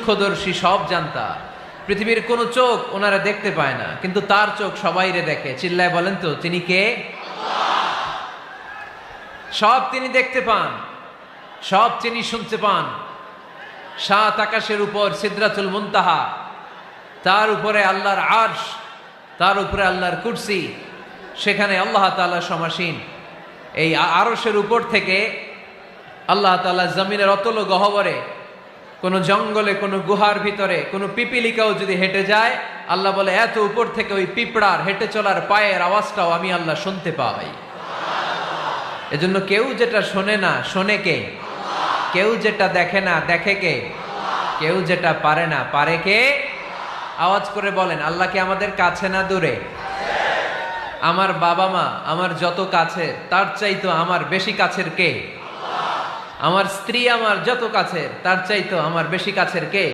সূক্ষ্মদর্শী, সব জানতা। পৃথিবীর কোনো চোখ ওনারা দেখতে পায় না, কিন্তু তার চোখ সবাইরে দেখে। চিল্লায় বলেন তো তিনি কে? সব তিনি দেখতে পান, সব তিনি শুনতে পান। সাত আকাশের উপর সিদরাতুল মুনতাহা, তার উপরে আল্লাহর আরশ, তার উপরে আল্লাহর কুরসি, সেখানে আল্লাহ তাআলা সমাসীন। এই আরশের উপর থেকে আল্লাহ তাআলা জমিনের অতল গহ্বরে, কোন জঙ্গলে, কোন গুহার ভিতরে কোন পিপিলিকাও যদি হেঁটে যায়, আল্লাহ বলে এত উপর থেকে ওই পিঁপড়ার হেঁটে চলার পায়ের আওয়াজটাও আমি আল্লাহ শুনতে পাই। এজন্য কেউ যেটা শোনে না শোনে কে? কেউ যেটা দেখে না দেখে কে? কেউ যেটা পারে না পারে কে? আওয়াজ করে বলেন, আল্লাহ কি আমাদের কাছে না দূরে? আমার বাবা মা আমার যত কাছে, তার চাইতো আমার বেশি কাছের কে? আমার স্ত্রী আমার যত কাছের, তার চাইতো আমার বেশি কাছের কে?